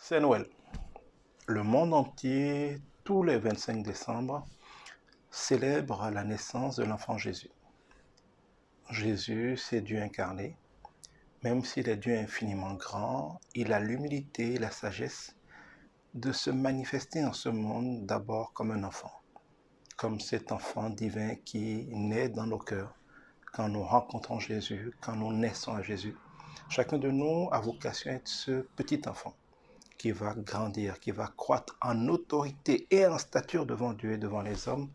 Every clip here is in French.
C'est Noël. Le monde entier, tous les 25 décembre, célèbre la naissance de l'enfant Jésus. Jésus, c'est Dieu incarné. Même s'il est Dieu infiniment grand, il a l'humilité et la sagesse de se manifester en ce monde d'abord comme un enfant, comme cet enfant divin qui naît dans nos cœurs quand nous rencontrons Jésus, quand nous naissons à Jésus. Chacun de nous a vocation à être ce petit enfant qui va grandir, qui va croître en autorité et en stature devant Dieu et devant les hommes,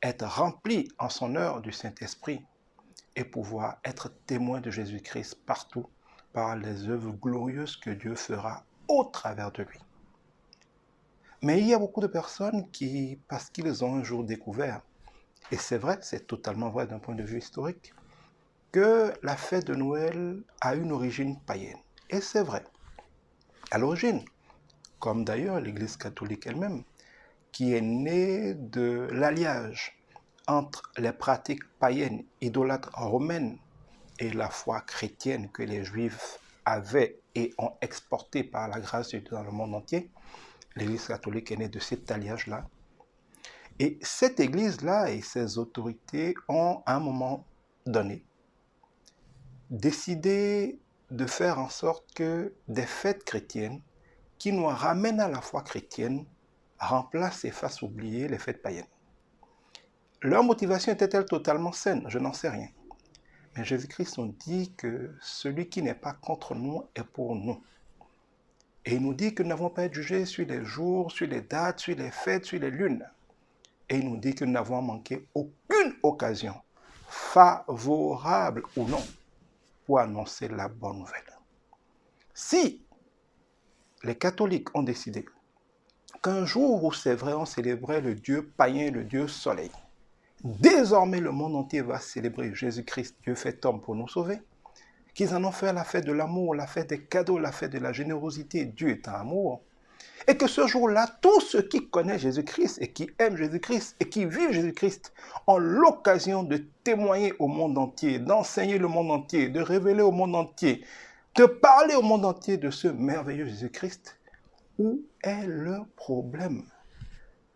être rempli en son heure du Saint-Esprit et pouvoir être témoin de Jésus-Christ partout par les œuvres glorieuses que Dieu fera au travers de lui. Mais il y a beaucoup de personnes qui, parce qu'ils ont un jour découvert, et c'est vrai, c'est totalement vrai d'un point de vue historique, que la fête de Noël a une origine païenne. Et c'est vrai. À l'origine, comme d'ailleurs l'Église catholique elle-même, qui est née de l'alliage entre les pratiques païennes, idolâtres romaines et la foi chrétienne que les Juifs avaient et ont exportée par la grâce de Dieu dans le monde entier. L'Église catholique est née de cet alliage-là. Et cette Église-là et ses autorités ont, à un moment donné, décidé de faire en sorte que des fêtes chrétiennes qui nous ramènent à la foi chrétienne remplacent et fassent oublier les fêtes païennes. Leur motivation était-elle totalement saine? Je n'en sais rien. Mais Jésus-Christ nous dit que celui qui n'est pas contre nous est pour nous. Et il nous dit que nous n'avons pas à être jugés sur les jours, sur les dates, sur les fêtes, sur les lunes. Et il nous dit que nous n'avons manqué aucune occasion, favorable ou non, pour annoncer la bonne nouvelle. Si les catholiques ont décidé qu'un jour où c'est vrai, on célébrait le Dieu païen, le Dieu soleil, désormais le monde entier va célébrer Jésus-Christ, Dieu fait homme pour nous sauver, qu'ils en ont fait la fête de l'amour, la fête des cadeaux, la fête de la générosité, Dieu est un amour, et que ce jour-là, tous ceux qui connaissent Jésus-Christ et qui aiment Jésus-Christ et qui vivent Jésus-Christ ont l'occasion de témoigner au monde entier, d'enseigner le monde entier, de révéler au monde entier, de parler au monde entier de ce merveilleux Jésus-Christ. Où est le problème?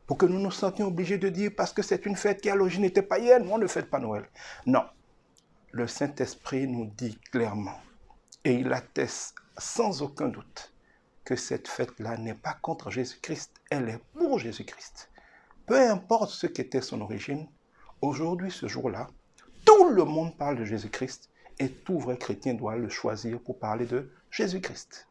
Pour que nous nous sentions obligés de dire parce que c'est une fête qui à l'origine était païenne, on ne fête pas Noël. Non, le Saint-Esprit nous dit clairement, et il atteste sans aucun doute, que cette fête-là n'est pas contre Jésus-Christ, elle est pour Jésus-Christ. Peu importe ce qu'était son origine, aujourd'hui, ce jour-là, tout le monde parle de Jésus-Christ et tout vrai chrétien doit le choisir pour parler de Jésus-Christ.